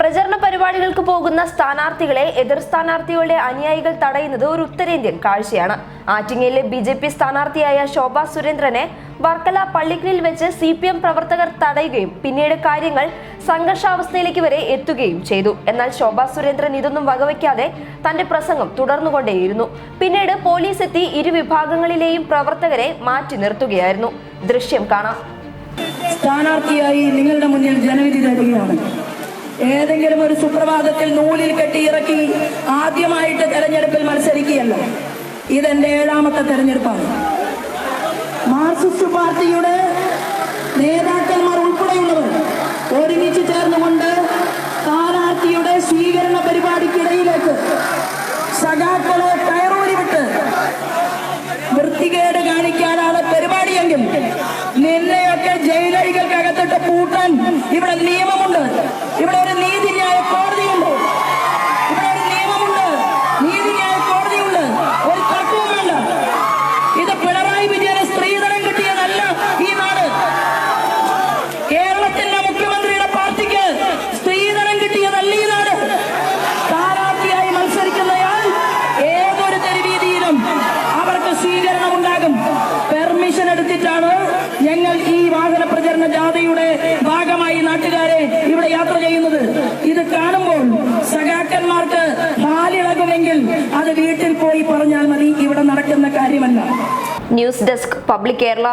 പ്രചരണ പരിപാടികൾക്ക് പോകുന്ന സ്ഥാനാർത്ഥികളെ എതിർ സ്ഥാനാർത്ഥികളുടെ അനുയായികൾ തടയുന്നത് ഒരു ഉത്തരേന്ത്യൻ കാഴ്ചയാണ്. ആറ്റിങ്ങലിലെ ബിജെപി സ്ഥാനാർത്ഥിയായ ശോഭാ സുരേന്ദ്രനെ വർക്കല പള്ളിക്കലിൽ വെച്ച് CPM പ്രവർത്തകർ തടയുകയും പിന്നീട് കാര്യങ്ങൾ സംഘർഷാവസ്ഥയിലേക്ക് വരെ എത്തുകയും ചെയ്തു. എന്നാൽ ശോഭാ സുരേന്ദ്രൻ ഇതൊന്നും വകവയ്ക്കാതെ തന്റെ പ്രസംഗം തുടർന്നുകൊണ്ടേയിരുന്നു. പിന്നീട് പോലീസ് എത്തി ഇരുവിഭാഗങ്ങളിലെയും പ്രവർത്തകരെ മാറ്റി നിർത്തുകയായിരുന്നു. ദൃശ്യം കാണാം. സ്ഥാനാർത്ഥിയായി നിങ്ങളുടെ മുന്നിൽ ജനവിധി തരികയാണ്. ഏതെങ്കിലും ഒരു സുപ്രഭാതത്തിൽ നൂലിൽ കെട്ടി ഇറക്കി ആദ്യമായിട്ട് തെരഞ്ഞെടുപ്പിൽ മത്സരിക്കുകയല്ല. ഇതെന്റെ 7ാമത്തെ തെരഞ്ഞെടുപ്പാണ്. മാർക്സിസ്റ്റ് പാർട്ടിയുടെ നേതാക്കന്മാർ ഉൾപ്പെടെയുള്ളവർ ഒരുമിച്ച് ചേർന്നുകൊണ്ട് സ്ഥാനാർത്ഥിയുടെ സ്വീകരണ പരിപാടിക്കിടയിലേക്ക് സഖാക്കളെ കയറൂരി വിട്ട് വൃത്തികേട് കാണിക്കാനാണ് പരിപാടിയെങ്കിൽ നിന്നെയൊക്കെ ജയിലഴികൾക്കകത്തിട്ട് പൂട്ടാൻ ഇവിടെ നിയമമുണ്ട്. ഇവിടെ ഒരു നീതിന്യായ കോടതിയുണ്ട്. ഇവിടെ ഒരു നിയമമുണ്ട്, നീതിന്യായ കോടതിയുണ്ട്. ഒരു തർക്കവും വേണ്ട. ഇത് പിണറായി വിജയന് സ്ത്രീധനം കിട്ടിയതല്ല ഈ നാട്. കേരളത്തിന്റെ മുഖ്യമന്ത്രിയുടെ പാർട്ടിക്ക് സ്ത്രീധനം കിട്ടിയതല്ല ഈ നാട്. സ്ഥാനാർത്ഥിയായി മത്സരിക്കുന്നയാൾ ഏതൊരു തെരുവീതിയിലും അവർക്ക് സ്വീകരണം ഉണ്ടാകും. പെർമിഷൻ എടുത്തിട്ടാണ് ഞങ്ങൾ ഈ വാഹന പ്രചരണ ജാഥയുടെ ഭാഗമായി നാട്ടുകാരെ ഇവിടെ യാത്ര ചെയ്യുന്നത്. ഇത് കാണുമ്പോൾ സഖാക്കന്മാർക്ക് കാലിളകുമെങ്കിൽ അത് വീട്ടിൽ പോയി പറഞ്ഞാൽ മതി. ഇവിടെ നടക്കുന്ന കാര്യമല്ല. News desk public Kerala.